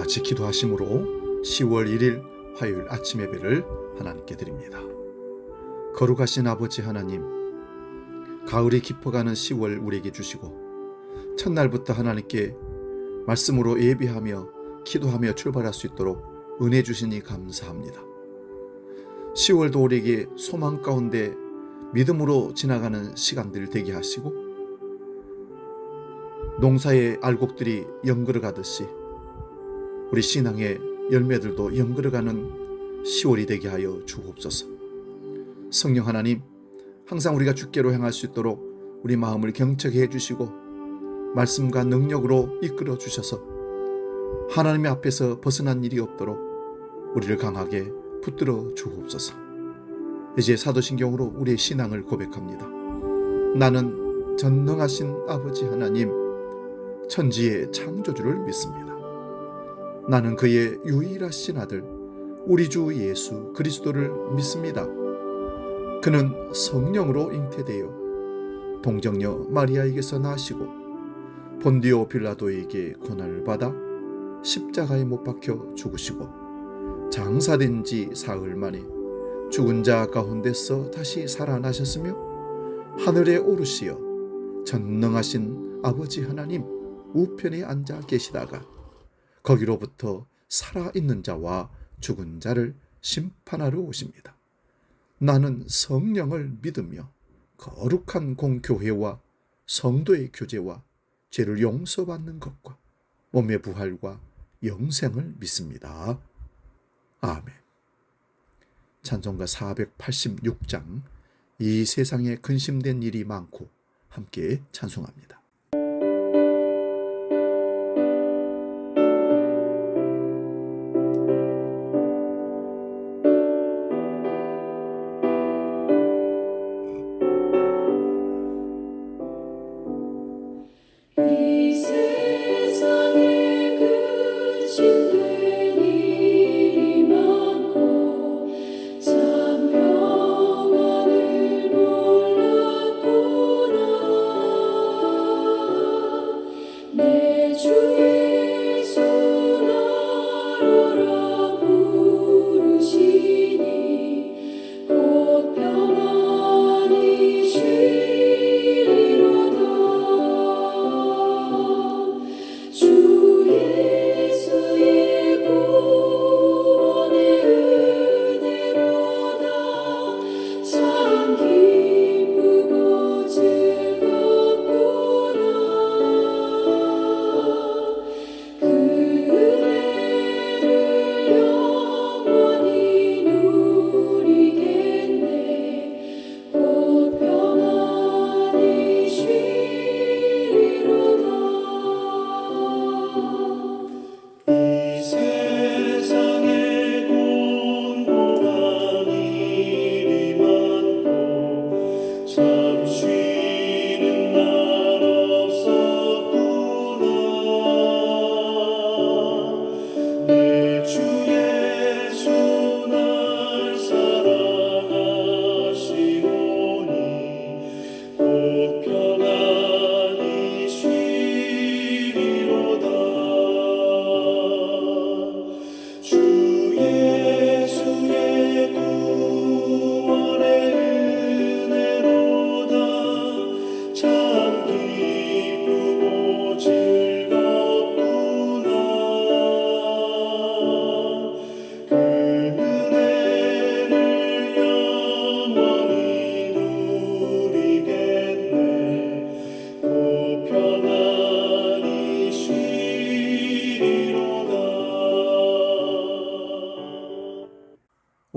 같이 기도하심으로 10월 1일 화요일 아침 예배를 하나님께 드립니다. 거룩하신 아버지 하나님, 가을이 깊어가는 10월 우리에게 주시고 첫날부터 하나님께 말씀으로 예배하며 기도하며 출발할 수 있도록 은혜 주시니 감사합니다. 10월도 우리에게 소망 가운데 믿음으로 지나가는 시간들 되게 하시고 농사의 알곡들이 연그러가듯이 우리 신앙의 열매들도 연그러가는 10월이 되게 하여 주옵소서. 성령 하나님, 항상 우리가 주께로 향할 수 있도록 우리 마음을 경청해 해주시고 말씀과 능력으로 이끌어 주셔서 하나님의 앞에서 벗어난 일이 없도록 우리를 강하게 붙들어 주옵소서. 이제 사도신경으로 우리의 신앙을 고백합니다. 나는 전능하신 아버지 하나님, 천지의 창조주를 믿습니다. 나는 그의 유일하신 아들 우리 주 예수 그리스도를 믿습니다. 그는 성령으로 잉태되어 동정녀 마리아에게서 나시고 본디오 빌라도에게 고난을 받아 십자가에 못 박혀 죽으시고 장사된 지 사흘 만에 죽은 자 가운데서 다시 살아나셨으며 하늘에 오르시어 전능하신 아버지 하나님 우편에 앉아 계시다가 거기로부터 살아있는 자와 죽은 자를 심판하러 오십니다. 나는 성령을 믿으며 거룩한 공교회와 성도의 교제와 죄를 용서받는 것과 몸의 부활과 영생을 믿습니다. 아멘. 찬송가 486장 이 세상에 근심된 일이 많고 함께 찬송합니다.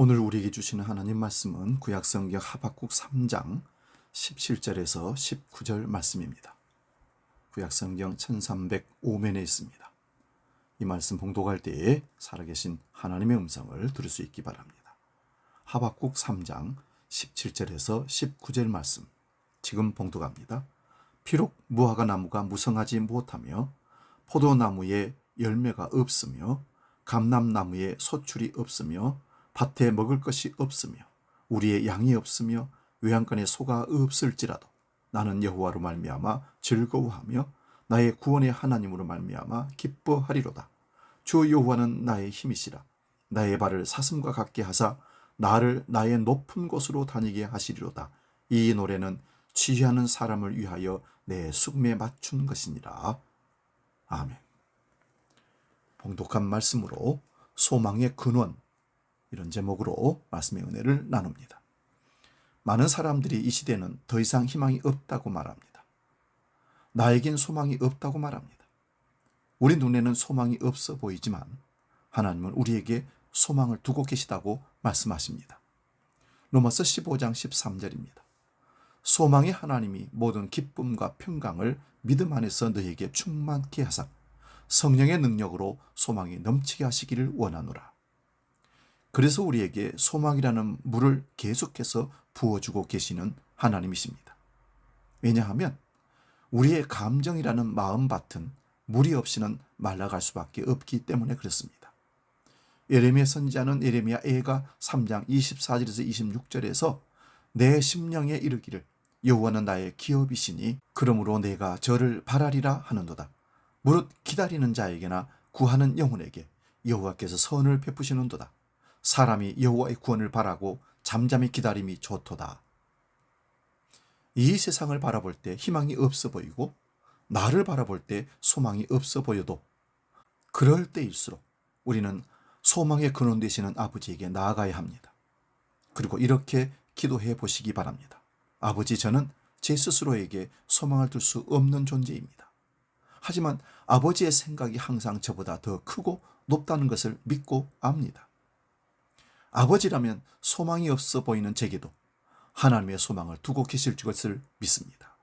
오늘 우리에게 주시는 하나님 말씀은 구약성경 하박국 3장 17절에서 19절 말씀입니다. 구약성경 1305면에 있습니다. 이 말씀 봉독할 때에 살아계신 하나님의 음성을 들을 수 있기 바랍니다. 하박국 3장 17절에서 19절 말씀 지금 봉독합니다. 비록 무화과 나무가 무성하지 못하며 포도나무에 열매가 없으며 감람나무에 소출이 없으며 밭에 먹을 것이 없으며 우리의 양이 없으며 외양간에 소가 없을지라도 나는 여호와로 말미암아 즐거워하며 나의 구원의 하나님으로 말미암아 기뻐하리로다. 주 여호와는 나의 힘이시라. 나의 발을 사슴과 같게 하사 나를 나의 높은 곳으로 다니게 하시리로다. 이 노래는 취하는 사람을 위하여 내 수금에 맞춘 것이니라. 아멘. 봉독한 말씀으로 소망의 근원, 이런 제목으로 말씀의 은혜를 나눕니다. 많은 사람들이 이 시대는 더 이상 희망이 없다고 말합니다. 나에겐 소망이 없다고 말합니다. 우리 눈에는 소망이 없어 보이지만 하나님은 우리에게 소망을 두고 계시다고 말씀하십니다. 로마서 15장 13절입니다. 소망의 하나님이 모든 기쁨과 평강을 믿음 안에서 너희에게 충만케 하사 성령의 능력으로 소망이 넘치게 하시기를 원하노라. 그래서 우리에게 소망이라는 물을 계속해서 부어주고 계시는 하나님이십니다. 왜냐하면 우리의 감정이라는 마음밭은 물이 없이는 말라갈 수밖에 없기 때문에 그렇습니다. 예레미야 선지자는 예레미야 애가 3장 24절에서 26절에서 내 심령에 이르기를 여호와는 나의 기업이시니 그러므로 내가 저를 바라리라 하는도다. 무릇 기다리는 자에게나 구하는 영혼에게 여호와께서 선을 베푸시는도다. 사람이 여호와의 구원을 바라고 잠잠히 기다림이 좋도다. 이 세상을 바라볼 때 희망이 없어 보이고 나를 바라볼 때 소망이 없어 보여도 그럴 때일수록 우리는 소망의 근원 되시는 아버지에게 나아가야 합니다. 그리고 이렇게 기도해 보시기 바랍니다. 아버지, 저는 제 스스로에게 소망을 둘 수 없는 존재입니다. 하지만 아버지의 생각이 항상 저보다 더 크고 높다는 것을 믿고 압니다. 아버지라면 소망이 없어 보이는 제게도 하나님의 소망을 두고 계실 것을 믿습니다.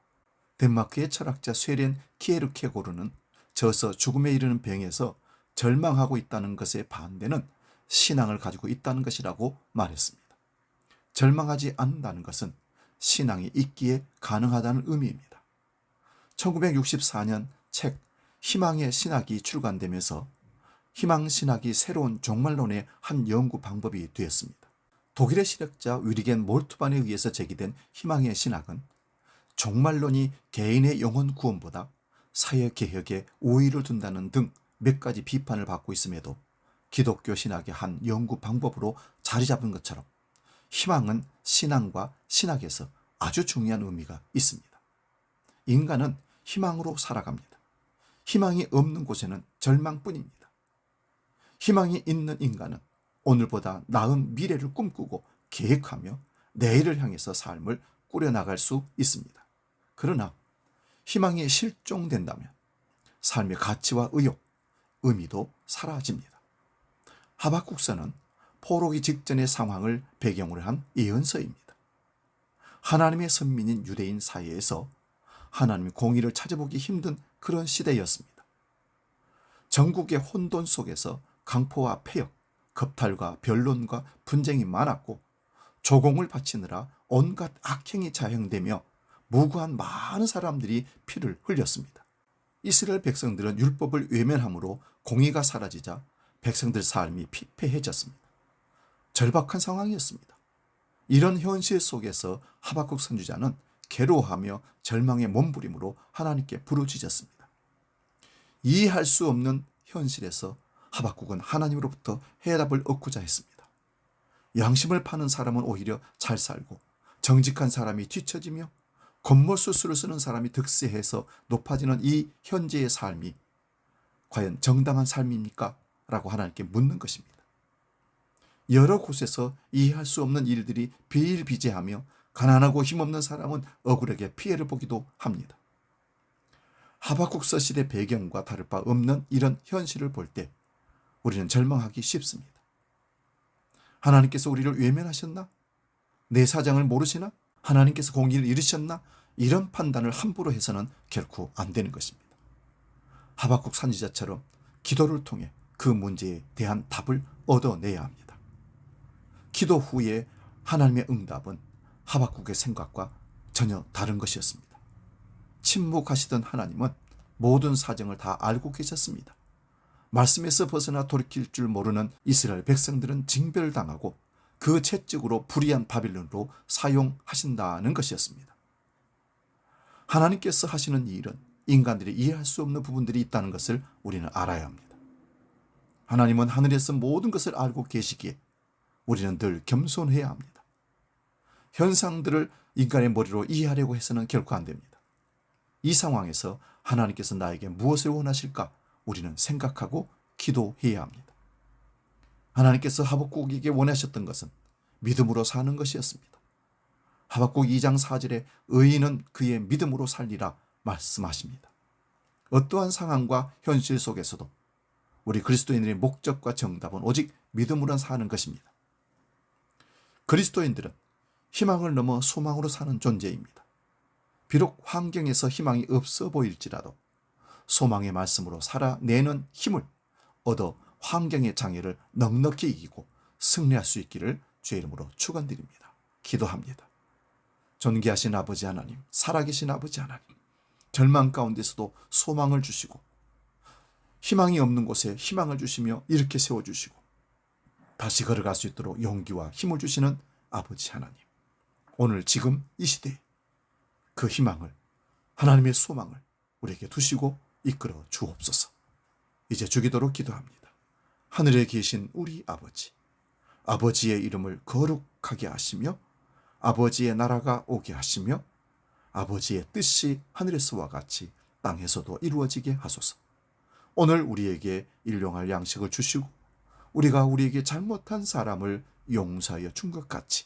덴마크의 철학자 쇠렌 키에르케고르는 져서 죽음에 이르는 병에서 절망하고 있다는 것에 반대는 신앙을 가지고 있다는 것이라고 말했습니다. 절망하지 않는다는 것은 신앙이 있기에 가능하다는 의미입니다. 1964년 책 희망의 신학이 출간되면서 희망신학이 새로운 종말론의 한 연구 방법이 되었습니다. 독일의 신학자 위리겐 몰트반에 의해서 제기된 희망의 신학은 종말론이 개인의 영혼 구원보다 사회개혁에 우위를 둔다는 등 몇 가지 비판을 받고 있음에도 기독교 신학의 한 연구 방법으로 자리 잡은 것처럼 희망은 신앙과 신학에서 아주 중요한 의미가 있습니다. 인간은 희망으로 살아갑니다. 희망이 없는 곳에는 절망뿐입니다. 희망이 있는 인간은 오늘보다 나은 미래를 꿈꾸고 계획하며 내일을 향해서 삶을 꾸려나갈 수 있습니다. 그러나 희망이 실종된다면 삶의 가치와 의욕, 의미도 사라집니다. 하박국서는 포로기 직전의 상황을 배경으로 한 예언서입니다. 하나님의 선민인 유대인 사이에서 하나님의 공의를 찾아보기 힘든 그런 시대였습니다. 전국의 혼돈 속에서 강포와 폐역, 겁탈과 변론과 분쟁이 많았고 조공을 바치느라 온갖 악행이 자행되며 무고한 많은 사람들이 피를 흘렸습니다. 이스라엘 백성들은 율법을 외면함으로 공의가 사라지자 백성들 삶이 피폐해졌습니다. 절박한 상황이었습니다. 이런 현실 속에서 하박국 선지자는 괴로워하며 절망의 몸부림으로 하나님께 부르짖었습니다. 이해할 수 없는 현실에서 하박국은 하나님으로부터 해답을 얻고자 했습니다. 양심을 파는 사람은 오히려 잘 살고 정직한 사람이 뒤처지며 겉멋술수를 쓰는 사람이 득세해서 높아지는 이 현재의 삶이 과연 정당한 삶입니까? 라고 하나님께 묻는 것입니다. 여러 곳에서 이해할 수 없는 일들이 비일비재하며 가난하고 힘없는 사람은 억울하게 피해를 보기도 합니다. 하박국서 시대 배경과 다를 바 없는 이런 현실을 볼 때 우리는 절망하기 쉽습니다. 하나님께서 우리를 외면하셨나? 내 사정을 모르시나? 하나님께서 공의를 이루셨나? 이런 판단을 함부로 해서는 결코 안 되는 것입니다. 하박국 선지자처럼 기도를 통해 그 문제에 대한 답을 얻어내야 합니다. 기도 후에 하나님의 응답은 하박국의 생각과 전혀 다른 것이었습니다. 침묵하시던 하나님은 모든 사정을 다 알고 계셨습니다. 말씀에서 벗어나 돌이킬 줄 모르는 이스라엘 백성들은 징벌당하고 그 채찍으로 불의한 바빌론으로 사용하신다는 것이었습니다. 하나님께서 하시는 이 일은 인간들이 이해할 수 없는 부분들이 있다는 것을 우리는 알아야 합니다. 하나님은 하늘에서 모든 것을 알고 계시기에 우리는 늘 겸손해야 합니다. 현상들을 인간의 머리로 이해하려고 해서는 결코 안 됩니다. 이 상황에서 하나님께서 나에게 무엇을 원하실까 우리는 생각하고 기도해야 합니다. 하나님께서 하박국에게 원하셨던 것은 믿음으로 사는 것이었습니다. 하박국 2장 4절에 의인은 그의 믿음으로 살리라 말씀하십니다. 어떠한 상황과 현실 속에서도 우리 그리스도인들의 목적과 정답은 오직 믿음으로 사는 것입니다. 그리스도인들은 희망을 넘어 소망으로 사는 존재입니다. 비록 환경에서 희망이 없어 보일지라도 소망의 말씀으로 살아내는 힘을 얻어 환경의 장애를 넉넉히 이기고 승리할 수 있기를 주의 이름으로 축원드립니다. 기도합니다. 존귀하신 아버지 하나님, 살아계신 아버지 하나님, 절망 가운데서도 소망을 주시고 희망이 없는 곳에 희망을 주시며 이렇게 세워주시고 다시 걸어갈 수 있도록 용기와 힘을 주시는 아버지 하나님, 오늘 지금 이 시대에 그 희망을, 하나님의 소망을 우리에게 두시고 이끌어 주옵소서. 이제 주기도록 기도합니다. 하늘에 계신 우리 아버지, 아버지의 이름을 거룩하게 하시며 아버지의 나라가 오게 하시며 아버지의 뜻이 하늘에서와 같이 땅에서도 이루어지게 하소서. 오늘 우리에게 일용할 양식을 주시고 우리가 우리에게 잘못한 사람을 용서하여 준 것 같이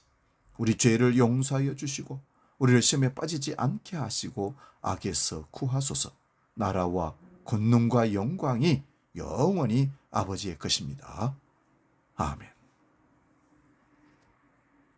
우리 죄를 용서하여 주시고 우리를 시험에 빠지지 않게 하시고 악에서 구하소서. 나라와 권능과 영광이 영원히 아버지의 것입니다. 아멘.